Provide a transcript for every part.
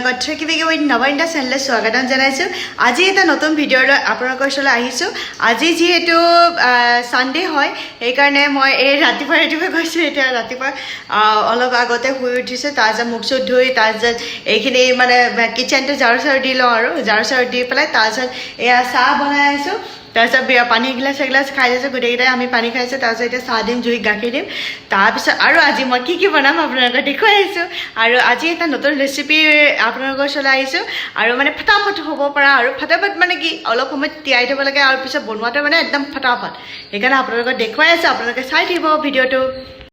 কথা কিবি কিবি নৱনীতা চেনেললৈ স্বাগতম জনাইছোঁ। আজি এটা নতুন ভিডিঅ' লৈ আপোনালোকৰ ওচৰলৈ আহিছোঁ। আজি যিহেতু ছানডে হয়, সেইকাৰণে মই এই ৰাতিপুৱা গৈছোঁ। এতিয়া ৰাতিপুৱা অলপ আগতে শুই উঠিছোঁ, তাৰপিছত মুখ চুখ ধুই তাৰপিছত এইখিনি মানে কিটচেনটো ঝাৰু চাৰু দি লওঁ আৰু ঝাৰু চাৰু দি পেলাই তাৰপিছত এয়া চাহ বনাই আছোঁ। তাৰপিছত পানী এগিলাচ খাই লৈছোঁ, গোটেইকেইটাই আমি পানী খাইছোঁ। তাৰপিছত এতিয়া চাহ দিম, জুইত গাখীৰ দিম। তাৰপিছত আৰু আজি মই কি বনাম আপোনালোকক দেখুৱাই আহিছোঁ। আৰু আজি এটা নতুন ৰেচিপি আপোনালোকৰ ওচৰলৈ আহিছোঁ। আৰু মানে ফটাফট হ'ব পৰা, আৰু ফটাফট মানে কি অলপ সময় তিয়াই থ'ব লাগে আৰু পিছত বনোৱাটো মানে একদম ফটাফট। সেইকাৰণে আপোনালোকক দেখুৱাই আছোঁ, আপোনালোকে চাই থাকিব ভিডিঅ'টো।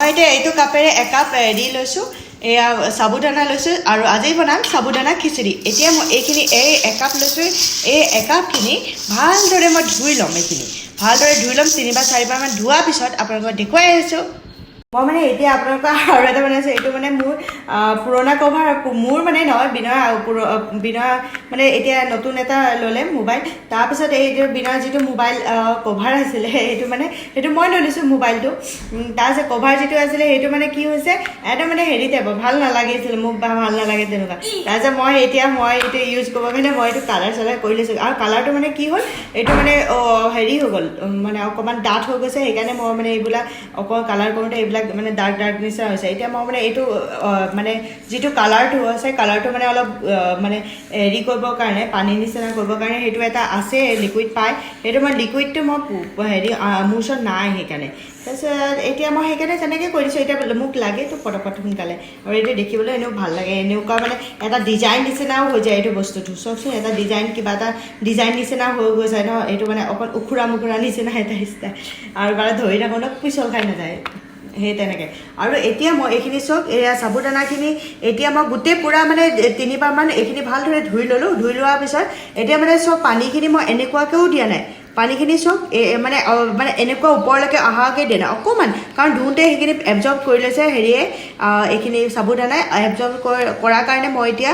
মই এতিয়া এইটো কাপেৰে একাপ হেৰি লৈছোঁ, এয়া সাবুদানা লৈছোঁ আৰু আজি বনাম সাবুদানা খিচিৰি। এতিয়া মই এইখিনি একাপ লৈছোঁ, এই একাপখিনি ভালদৰে মই ধুই ল'ম। এইখিনি ভালদৰে ধুই ল'ম, 3 বা 4 বাৰমান ধোৱাৰ পিছত আপোনালোকক দেখুৱাই আহিছোঁ। মই মানে এতিয়া আপোনালোকৰ আৰু এটা বনাইছোঁ। এইটো মানে মোৰ পুৰণা কভাৰ, মোৰ মানে নহয়, বিনয় মানে এতিয়া নতুন এটা ল'লে মোবাইল। তাৰপিছত এইটো বিনয় যিটো মোবাইল কভাৰ আছিলে, সেইটো মই লৈ লৈছোঁ মোবাইলটো। তাৰপিছত কভাৰ যিটো আছিলে সেইটো মানে কি হৈছে, এটা মানে হেৰি টাইপৰ ভাল নালাগিছিল, মোক ভাল নালাগে তেনেকুৱা। তাৰপিছত মই এইটো ইউজ কৰিবৰ কাৰণে মই এইটো কালাৰ চালাৰ কৰি লৈছোঁ। আৰু কালাৰটো মানে কি হ'ল, এইটো মানে হেৰি হৈ গ'ল, মানে অকণমান ডাঠ হৈ গৈছে। সেইকাৰণে মই মানে এইবিলাক অকল কালাৰ কৰোঁতে এইবিলাক মানে ডাৰ্ক নিচিনা হৈছে। এতিয়া মই মানে এইটো মানে যিটো কালাৰটো আছে, কালাৰটো মানে অলপ মানে হেৰি কৰিবৰ কাৰণে, পানী নিচিনা কৰিবৰ কাৰণে সেইটো এটা আছে, লিকুইড পায়। সেইটো মই লিকুইডটো মই হেৰি মোৰ ওচৰত নাই, সেইকাৰণে। তাৰপিছত এতিয়া মই সেইকাৰণে তেনেকৈ কৰি দিছোঁ। এতিয়া মোক লাগেতো পটপট সোনকালে, আৰু এইটো দেখিবলৈ এনেও ভাল লাগে। এনেকুৱা মানে এটা ডিজাইন নিচিনাও হৈ যায় এইটো বস্তুটো। চাওকচোন, এটা ডিজাইন, কিবা এটা ডিজাইন নিচিনা হৈ যায় ন। এইটো মানে অকণ উখুৰা মুখুৰা নিচিনা এটা ষ্টাইল, আৰু মানে ধৰি থাকোঁতে পিছল খাই নাযায়, সেই তেনেকৈ। আৰু এতিয়া মই এইখিনি চাওক, এয়া সাবুদানাখিনি এতিয়া মই গোটেই পূৰা মানে 3 বাৰমান এইখিনি ভালদৰে ধুই ল'লোঁ। ধুই লোৱাৰ পিছত এতিয়া মানে চব পানীখিনি মই এনেকুৱাকৈও দিয়া নাই। পানীখিনি চব মানে এনেকুৱা ওপৰলৈকে অহাকৈ দিয়া নাই, অকণমান, কাৰণ ধুওঁতে সেইখিনি এবজৰ্ব কৰি লৈছে হেৰিয়ে, এইখিনি সাবুদানাই এবজৰ্ব কৰাৰ কাৰণে মই এতিয়া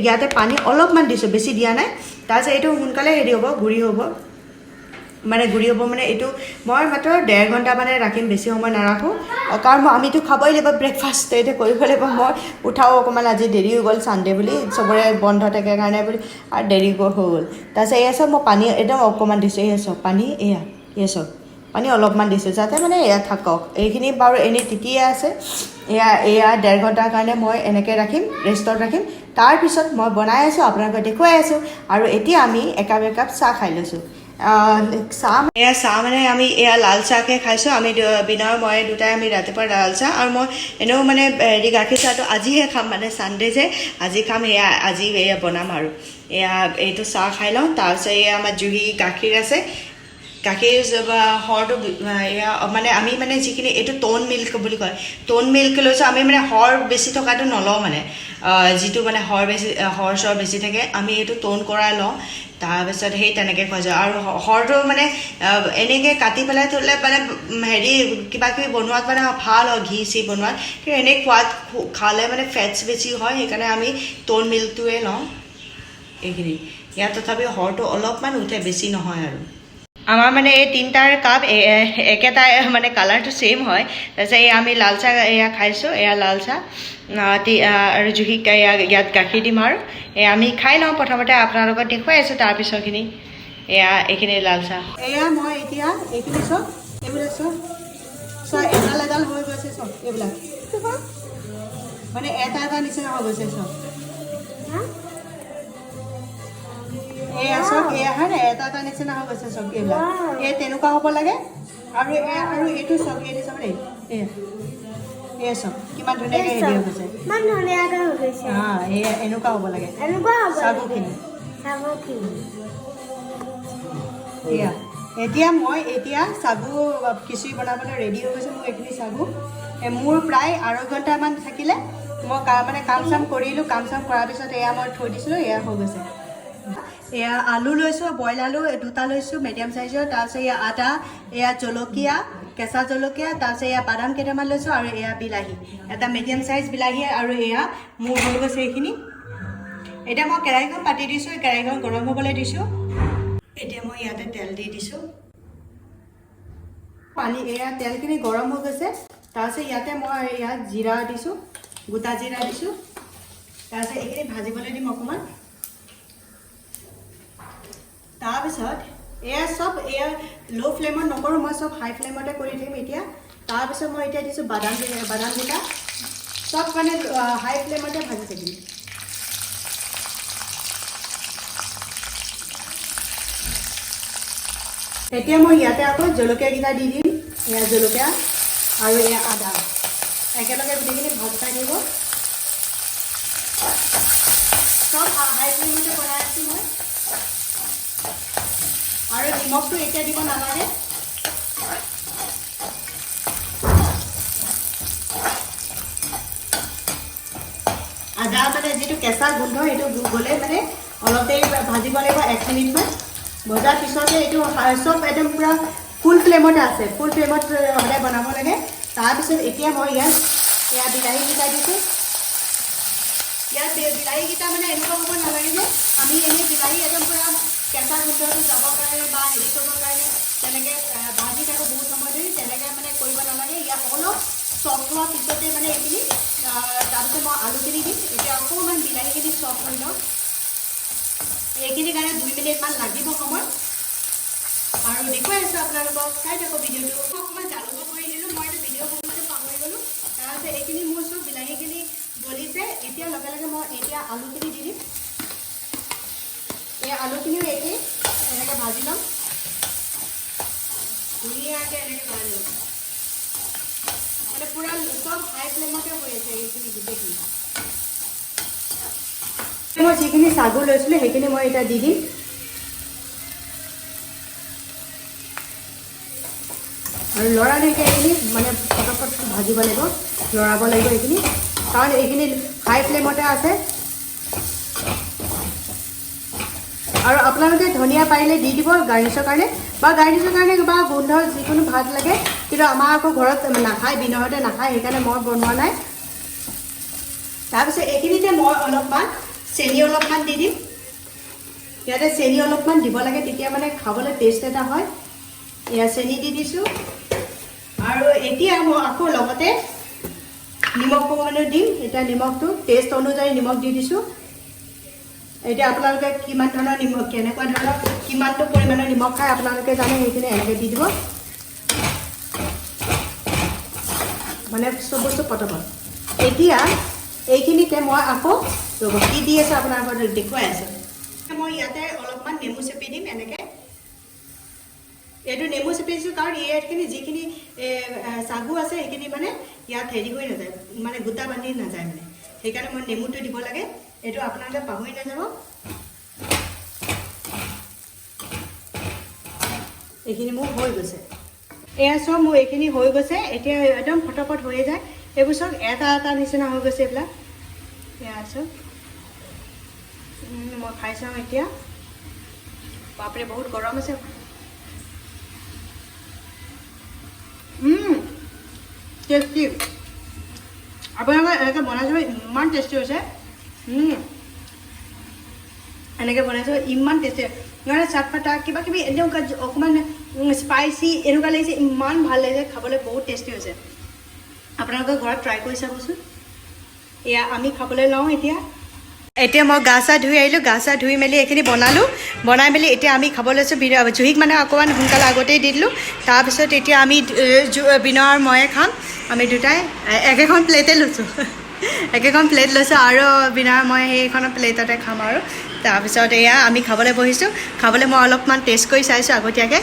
ইয়াতে পানী অলপমান দিছোঁ, বেছি দিয়া নাই। তাৰপিছত এইটো সোনকালে হেৰি হ'ব, গুড়ি হ'ব মানে এইটো মই মাত্ৰ 1.5 ঘণ্টা মানে ৰাখিম, বেছি সময় নাৰাখোঁ। কাৰণ আমিতো খাবই লাগিব, ব্ৰেকফাষ্ট এতিয়া কৰিব লাগিব। মই উঠাও অকণমান আজি দেৰি হৈ গ'ল, ছানডে বুলি, চবৰে বন্ধ থাকে কাৰণে বুলি, আৰু দেৰি হৈ গ'ল। তাৰপিছত এয়া চব মই পানী একদম অকণমান দিছোঁ। এয়া চব পানী, এয়া চব পানী অলপমান দিছোঁ, যাতে মানে এয়া থাকক। এইখিনি বাৰু এনেই তিতিয়ে আছে। এয়া 1.5 ঘণ্টাৰ কাৰণে মই এনেকৈ ৰাখিম, ৰেষ্টত ৰাখিম। তাৰপিছত মই বনাই আছোঁ, আপোনালোকক দেখুৱাই আছোঁ। আৰু এতিয়া আমি একাপ চাহ খাই লৈছোঁ। চাহ মানে আমি এয়া লাল চাহকৈ খাইছোঁ। আমি বিনয় মই দুটাই আমি ৰাতিপুৱা লাল চাহ, আৰু মই এনেও মানে হেৰি গাখীৰ চাহটো আজিহে খাম, মানে ছানডে যে আজি খাম। আজি বনাম আৰু এইটো চাহ খাই লওঁ। তাৰপিছত আমাৰ জুহি গাখীৰ আছে, গাখীৰ সৰটো মানে আমি মানে যিখিনি এইটো টোন মিল্ক বুলি কয়, টোন মিল্ক লৈছোঁ। আমি মানে সৰ বেছি থকাটো নলওঁ, মানে যিটো মানে সৰ চৰ বেছি থাকে, আমি এইটো টোন কৰাই লওঁ। তাৰপিছত সেই তেনেকৈ খোৱা যায়। আৰু সৰটো মানে এনেকৈ কাটি পেলাই থ'লে মানে হেৰি কিবাকিবি বনোৱাত মানে ভাল হয়, ঘি চি বনোৱাত। কিন্তু এনেই খালে মানে ফেটছ বেছি হয়, সেইকাৰণে আমি টোন মিল্কটোৱে লওঁ। এইখিনি ইয়াত তথাপিও সৰটো অলপমান উঠে, বেছি নহয়। আৰু আমাৰ মানে এই 3টাৰ কাপ একেটা মানে কালাৰটো ছেইম হয়। তাৰপিছত আমি লাল চাহ খাইছোঁ, লাল চাহ, আৰু জুহিক ইয়াত গাখীৰ দিম। আৰু আমি খাই লওঁ প্ৰথমতে, আপোনালোকক দেখুৱাই আছোঁ তাৰপিছৰখিনি। এইখিনি লাল চাহ। মই এতিয়া এইখিনি চব এইবিলাক চব এডাল হৈ গৈছে, চব এইবিলাক মানে এটা নিচিনা হৈ গৈছে চব। চব হয় নাই, এটা নিচিনা হৈ গৈছে চব এইবিলাক। তেনেকুৱা হ'ব লাগে। আৰু এইটো চব চব চব কিমান ধুনীয়াকৈ হেৰি হৈ গৈছে, এনেকুৱা হ'ব লাগে চাগুখিনি। এতিয়া মই চাগু খিচিৰি বনাবলৈ ৰেডি হৈ গৈছে। মোৰ এইখিনি চাগু মোৰ প্ৰায় 2.5 ঘণ্টামান থাকিলে। মই মানে কাম চাম কৰিলোঁ, কাম চাম কৰাৰ পিছত মই থৈ দিছিলোঁ, হৈ গৈছে। আলু লৈছোঁ, বইল আলু 2টা লৈছোঁ, মিডিয়াম চাইজৰ। তাৰপিছত আদা, জলকীয়া, কেঁচা জলকীয়া, তাৰপিছত বাদাম কেইটামান লৈছোঁ, আৰু বিলাহী, এটা মিডিয়াম চাইজ বিলাহী। আৰু মোৰ হৈ গৈছে এইখিনি। এতিয়া মই কেৰাহীখন পাতি দিছোঁ, কেৰাহীখন গৰম হ'বলৈ দিছোঁ। এতিয়া মই ইয়াতে তেল দি দিছোঁ, পানী তেলখিনি গৰম হৈ গৈছে। তাৰপিছত ইয়াতে মই জিৰা দিছোঁ, গোটা জিৰা দিছোঁ। তাৰপিছত এইখিনি ভাজিবলৈ দিম অকণমান তাৰপিছত এয়া চব এয়া ল' ফ্লেমত নকৰোঁ মই চব হাই ফ্লেমতে কৰি দিম এতিয়া তাৰপিছত মই এতিয়া দিছোঁ বাদামকেইটা চব মানে হাই ফ্লেমতে ভাজি থাকিম এতিয়া মই ইয়াতে আকৌ জলকীয়াকেইটা দি দিম এয়া জলকীয়া আৰু এয়া আদা একেলগে গোটেইখিনি ভাজ খাই দিব চব হাই ফ্লেমতে বনাই আছোঁ মই আৰু নিমখটো এতিয়া দিব নালাগে আদা মানে যিটো কেঁচা গোন্ধ সেইটো গ'লে মানে অলপ দেৰি ভাজিব লাগিব 1 মিনিটমান ভজাৰ পিছতে এইটো চব একদম পূৰা ফুল ফ্লেমতে আছে ফুল ফ্লেমত সদায় বনাব লাগে তাৰপিছত এতিয়া মই ইয়াত এয়া বিলাহীকেইটা দিছোঁ ইয়াত বিলাহীকেইটা মানে এনেকুৱা হ'ব নালাগে যে আমি এনেই বিলাহী একদম পূৰা কেঁচা গোন্ধটো যাবৰ কাৰণে বা হেৰি কৰিবৰ কাৰণে তেনেকৈ ভাজি থাকোঁ বহুত সময় ধৰি তেনেকৈ মানে কৰিব নালাগে ইয়াত অলপ চফ্ট হোৱাৰ পিছতে মানে এইখিনি তাৰপিছত মই আলুখিনি দিম এতিয়া অকণমান বিলাহীখিনি চফ্ট হৈ লওক এইখিনিৰ কাৰণে 2 মিনিটমান লাগিব সময় আৰু দেখুৱাই আছোঁ আপোনালোকক চাই থাকক ভিডিঅ'টো অকণমান জালুক কৰি দিলোঁ মই ভিডিঅ' বনাওঁতে পাহৰি গ'লোঁ তাৰপিছত এইখিনি মোৰ চব বিলাহীখিনি গলিছে এতিয়া লগে লগে মই এতিয়া আলুখিনি দি দিম এই আলুখিনিও এইখিনি এনেকৈ ভাজি ল'ম ধুনীয়াকৈ এনেকৈ ভাজি ল'ম মানে পূৰা চব হাই ফ্লেমতে হৈ আছে এইখিনি গোটেইখিনি মই যিখিনি চাগু লৈছিলোঁ সেইখিনি মই এতিয়া দি দিম আৰু লৰালৈকে এইখিনি মানে ফটাফট ভাজিব লাগিব লৰাব লাগিব এইখিনি কাৰণ এইখিনি হাই ফ্লেমতে আছে আৰু আপোনালোকে ধনিয়া পাৰিলে দি দিব গাৰ্নিছৰ কাৰণে বা গোন্ধ যিকোনো ভাত লাগে কিন্তু আমাৰ আকৌ ঘৰত নাখায় বিনৰতে নাখায় সেইকাৰণে মই বনোৱা নাই তাৰপিছত এইখিনিতে মই অলপমান চেনি অলপমান দি দিম ইয়াতে চেনি অলপমান দিব লাগে তেতিয়া মানে খাবলৈ টেষ্ট এটা হয় এয়া চেনি দি দিছোঁ আৰু এতিয়া মই আকৌ লগতে নিমখ অকণমানো দিম এতিয়া নিমখটো টেষ্ট অনুযায়ী নিমখ দি দিছোঁ এতিয়া আপোনালোকে কিমান ধৰণৰ নিমখ কেনেকুৱা ধৰণৰ কিমানটো পৰিমাণৰ নিমখ খায় আপোনালোকে জানে সেইখিনি এনেকৈ দি দিব মানে চব বস্তু পটাপট এতিয়া এইখিনিতে মই আকৌ ৰ'ব কি দি আছোঁ আপোনালোকৰ দেখুৱাই আছোঁ মই ইয়াতে অলপমান নেমু চেপি দিম এনেকৈ এইটো নেমু চেপি দিছোঁ কাৰণ ইয়াতখিনি যিখিনি চাগু আছে সেইখিনি মানে ইয়াত হেৰি হৈ নাযায় মানে গোটা বান্ধি নাযায় মানে সেইকাৰণে মই নেমুটো দিব লাগে এইটো আপোনালোকে পাহৰি নাযাব এইখিনি মোৰ হৈ গৈছে এয়া চব মোৰ এইখিনি হৈ গৈছে এতিয়া একদম ফটাফট হৈয়ে যায় এইবোৰ চব এটা এটা নিচিনা হৈ গৈছে এইবিলাক এয়া চব মই খাই চাওঁ এতিয়া বাপৰে বহুত গৰম আছে টেষ্টি আপোনালোকে এনেকৈ বনাই চাব ইমান টেষ্টি হৈছে এনেকৈ বনাই চাব ইমান টেষ্টি মানে চাটপাতা কিবা কিবি এনেকুৱা অকণমান স্পাইচি এনেকুৱা লাগিছে ইমান ভাল লাগিছে খাবলৈ বহুত টেষ্টি হৈছে আপোনালোকে ঘৰত ট্ৰাই কৰি চাবচোন এয়া আমি খাবলৈ লওঁ এতিয়া মই গা চা ধুই আহিলোঁ গা চা ধুই মেলি এইখিনি বনাই মেলি এতিয়া আমি খাব লৈছোঁ জুহিক মানে অকণমান সোনকালে আগতেই দি দিলোঁ তাৰপিছত এতিয়া আমি বিনৰ আৰু ময়ে খাম আমি দুটাই একেখন প্লেটে লৈছোঁ আৰু বিনৰ মই সেইখন প্লেটতে খাম আৰু তাৰপিছত এয়া আমি খাবলৈ বহিছোঁ খাবলৈ মই অলপমান টেষ্ট কৰি চাইছোঁ আগতীয়াকৈ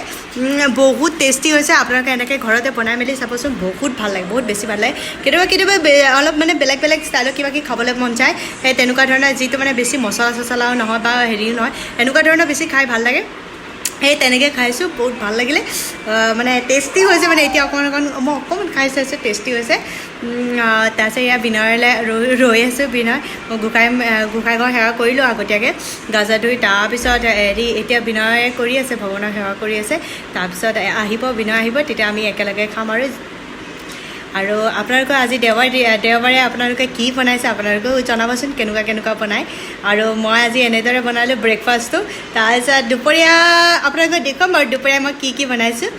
বহুত টেষ্টি হৈছে আপোনালোকে এনেকৈ ঘৰতে বনাই মেলি চাবচোন বহুত ভাল লাগে বহুত বেছি ভাল লাগে কেতিয়াবা অলপ মানে বেলেগ ষ্টাইলত কিবা কিবি খাবলৈ মন যায় সেই তেনেকুৱা ধৰণৰ যিটো মানে বেছি মছলা চছলাও নহয় বা হেৰিও নহয় এনেকুৱা ধৰণৰ বেছি খাই ভাল লাগে সেই তেনেকৈ খাইছোঁ বহুত ভাল লাগিলে মানে টেষ্টি হৈছে মানে এতিয়া অকণমান মই অকণমান খাই চাইছোঁ টেষ্টি হৈছে তাৰপিছত এয়া বিনৰলৈ ৰৈ আছোঁ বিনয় গোঁসাই ঘৰ সেৱা কৰিলোঁ আগতীয়াকৈ গাজা ধুই তাৰপিছত হেৰি এতিয়া বিনয়ে কৰি আছে ভগৱানৰ সেৱা কৰি আছে তাৰপিছত বিনয় আহিব তেতিয়া আমি একেলগে খাম আৰু আপোনালোকৰ আজি দেওবাৰে আপোনালোকে কি বনাইছে আপোনালোকেও জনাবচোন কেনেকুৱা বনায় আৰু মই আজি এনেদৰে বনালোঁ ব্ৰেকফাষ্টটো তাৰপিছত দুপৰীয়া আপোনালোকক দেখুৱাম বাৰু দুপৰীয়া মই কি বনাইছোঁ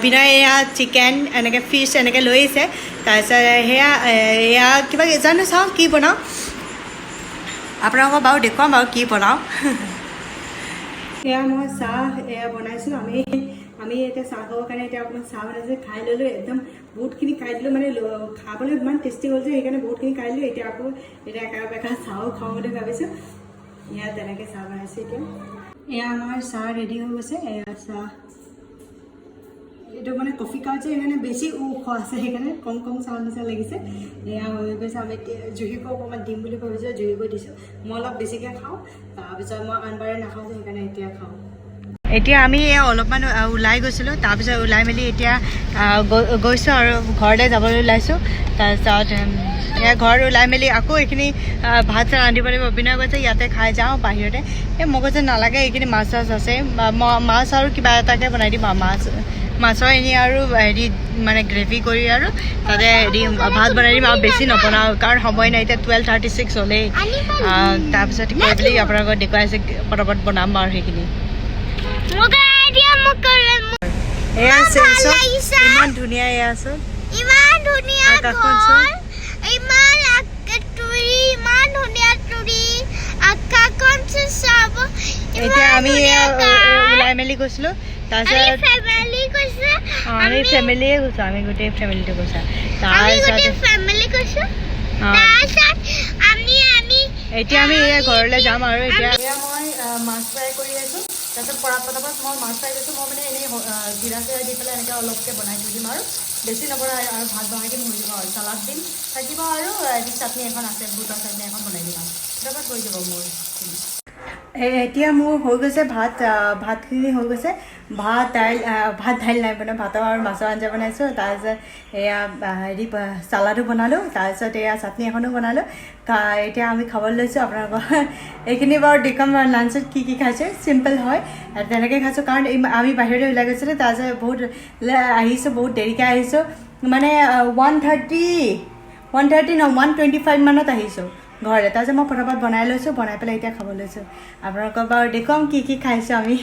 বিনয় এয়া চিকেন এনেকৈ ফিছ এনেকৈ লৈ আহিছে তাৰপিছত এয়া কিবা জানো চাওঁ কি বনাওঁ আপোনালোকক বাৰু দেখুৱাম বাৰু কি বনাওঁ এয়া মই চাহ এয়া বনাইছোঁ আমি এতিয়া চাহ খাবৰ কাৰণে এতিয়া অকণমান চাহ বনাইছোঁ খাই ল'লোঁ একদম বহুতখিনি খাই দিলোঁ মানে খাবলৈ ইমান টেষ্টি হ'ল যে সেইকাৰণে বহুতখিনি খাই দিলোঁ এতিয়া আকৌ এতিয়া একা চাহো খাওঁ বুলি ভাবিছোঁ এয়া তেনেকৈ চাহ বনাইছোঁ এতিয়া এয়া আমাৰ চাহ ৰেডি হৈ গৈছে এয়া চাহ এইটো মানে কফি কাপ যে সেইকাৰণে বেছি ওখ আছে সেইকাৰণে কম চাহ নিচিনা লাগিছে এয়া হৈ গৈছে আমি জুহিকো অকণমান দিম বুলি ভাবিছোঁ জুহিকো দিছোঁ মই অলপ বেছিকৈ খাওঁ তাৰপিছত মই আনবাৰে নাখাওঁ যে সেইকাৰণে এতিয়া খাওঁ এতিয়া আমি অলপমান ওলাই গৈছিলোঁ তাৰপিছত ওলাই মেলি এতিয়া গৈছোঁ আৰু ঘৰলৈ যাবলৈ ওলাইছোঁ তাৰপিছত এয়া ঘৰত ওলাই মেলি আকৌ এইখিনি ভাত চাহ ৰান্ধিব লাগিব অভিনয় কৈছে ইয়াতে খাই যাওঁ বাহিৰতে মই কৈছে নালাগে এইখিনি মাছ চাছ আছে মাছ আৰু কিবা এটাকে বনাই দিম মাছৰ এনেই আৰু হেৰি মানে গ্ৰেভি কৰি আৰু তাতে হেৰি ভাত বনাই দিম আৰু বেছি নবনাওঁ কাৰণ সময় নাই এতিয়া 12:36 হ'লেই তাৰপিছত কৈ পেলি আপোনালোকক দেখুৱাইছে পটাপট বনাম আৰু সেইখিনি ইমান ধুনীয়া এয়া আছে ইমান ধুনীয়া এতিয়া আমি ওলাই মেলি গৈছিলোঁ তাৰপিছত আমি ফেমিলিয়ে গৈছোঁ আমি গোটেই ফেমিলিটো গৈছোঁ এতিয়া আমি ঘৰলৈ যাম আৰু এতিয়া মই মাছ ফ্ৰাই কৰি আছোঁ তাৰপিছত পটাপট মই মাছ ফ্ৰাই কৰিছোঁ মই মানে এনেই জিৰা চিৰা দি পেলাই এনেকৈ অলপকৈ বনাই থৈ দিম আৰু বেছি নবনাই আৰু ভাত বনাই দিম হৈ যাব আৰু চালাড দিম থাকিব আৰু চাটনি এখন আছে বুটৰ চাটনি এখন বনাই দিম আৰু পটাপট হৈ যাব মোৰ এতিয়া মোৰ হৈ গৈছে ভাতখিনি হৈ গৈছে ভাত দাইল নাই বনাওঁ ভাতৰ আৰু মাছৰ আঞ্জা বনাইছোঁ তাৰপিছত এয়া হেৰি চালাডো বনালোঁ তাৰপিছত এয়া চাটনি এখনো বনালোঁ এতিয়া আমি খাবলৈ লৈছোঁ আপোনালোকৰ এইখিনি বাৰু দেখুৱাম লাঞ্চত কি খাইছোঁ চিম্পল হয় তেনেকৈ খাইছোঁ কাৰণ আমি বাহিৰলৈ ওলাই গৈছিলোঁ তাৰপিছত বহুত দেৰিকৈ আহিছোঁ মানে 125 মানত আহিছোঁ ঘৰলৈ তাৰপিছত মই পটাপট বনাই লৈছোঁ বনাই পেলাই এতিয়া খাব লৈছোঁ আপোনালোকক বাৰু দেখুৱাম কি খাইছোঁ আমি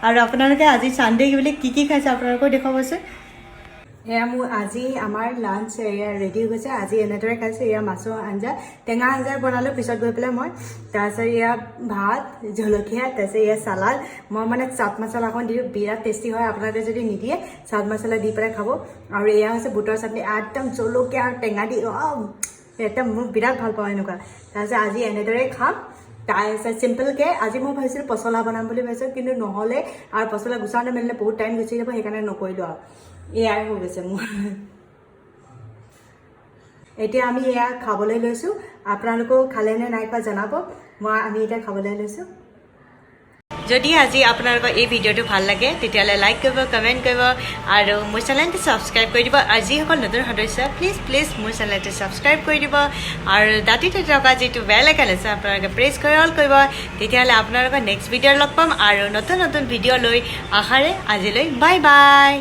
আৰু আপোনালোকে আজি ছানডে বুলি কি খাইছে আপোনালোকেও দেখুৱাবচোন এয়া মোৰ আজি আমাৰ লাঞ্চ এয়া ৰেডি হৈ গৈছে আজি এনেদৰে খাইছোঁ এয়া মাছৰ আঞ্জা টেঙা আঞ্জা বনালোঁ পিছত গৈ পেলাই মই তাৰপিছত এয়া ভাত জলকীয়া তাৰপিছত এয়া চালাড মই মানে চাট মছলা অকণ দিলোঁ বিৰাট টেষ্টি হয় আপোনালোকে যদি নিদিয়ে চাট মছলা দি পেলাই খাব আৰু এয়া হৈছে বুটৰ চাটনি একদম জলকীয়া আৰু টেঙা দি একদম মই বিৰাট ভাল পাওঁ এনেকুৱা তাৰপিছত আজি এনেদৰে খাম তাৰপিছত চিম্পলকৈ আজি মই ভাবিছিলোঁ পচলা বনাম বুলি ভাবিছোঁ কিন্তু নহ'লে আৰু পচলা গুচাওঁতে মেলিলে বহুত টাইম গুচি যাব সেইকাৰণে নকৰিলোঁ আৰু এয়াই হৈ গৈছে মোৰ এতিয়া আমি এয়া খাবলৈ লৈছোঁ আপোনালোকেও খালেনে নাই খোৱা জনাব আমি এতিয়া খাবলৈ লৈছোঁ যদি আজি আপোনালোকৰ এই ভিডিঅ'টো ভাল লাগে তেতিয়াহ'লে লাইক কৰিব কমেণ্ট কৰিব আৰু মোৰ চেনেলটো ছাবস্ক্ৰাইব কৰি দিব আৰু যিসকল নতুন সদস্য প্লিজ মোৰ চেনেলটো ছাবস্ক্ৰাইব কৰি দিব আৰু দাঁতিতে থকা যিটো বেল আইকন আছে আপোনালোকে প্ৰেছ কৰি অল কৰিব তেতিয়াহ'লে আপোনালোকৰ নেক্সট ভিডিঅ' লগ পাম আৰু নতুন ভিডিঅ' লৈ আশাৰে আজিলৈ বাই বাই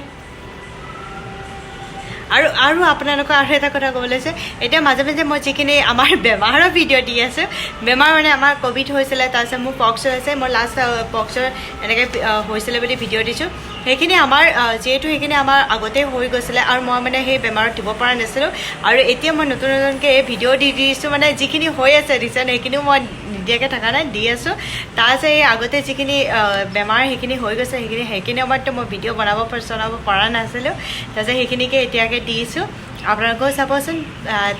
আৰু আপোনালোকৰ আৰু এটা কথা ক'বলৈ আছে এতিয়া মাজে মই যিখিনি আমাৰ বেমাৰৰ ভিডিঅ' দি আছোঁ বেমাৰ মানে আমাৰ ক'ভিড হৈছিলে তাৰপিছত মোৰ পক্স হৈছে মই লাষ্ট পক্সৰ এনেকৈ হৈছিলে বুলি ভিডিঅ' দিছোঁ সেইখিনি আমাৰ যিহেতু সেইখিনি আমাৰ আগতেই হৈ গৈছিলে আৰু মই মানে সেই বেমাৰত দিব পৰা নাছিলোঁ আৰু এতিয়া মই নতুনকৈ এই ভিডিঅ' দি দিছোঁ মানে যিখিনি হৈ আছে ৰিচেণ্ট সেইখিনিও মই নিদিয়াকৈ থকা নাই দি আছোঁ তাৰপিছত এই আগতে যিখিনি বেমাৰ সেইখিনি হৈ গৈছে সেইখিনি সময়ততো মই ভিডিঅ' বনাব পৰা নাছিলোঁ তাৰপিছত সেইখিনিকে এতিয়াকৈ দিছোঁ আপোনালোকেও চাবচোন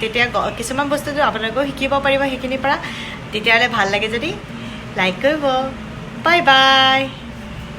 তেতিয়া কিছুমান বস্তুটো আপোনালোকেও শিকিব পাৰিব সেইখিনিৰ পৰা তেতিয়াহ'লে ভাল লাগে যদি লাইক কৰিব বাই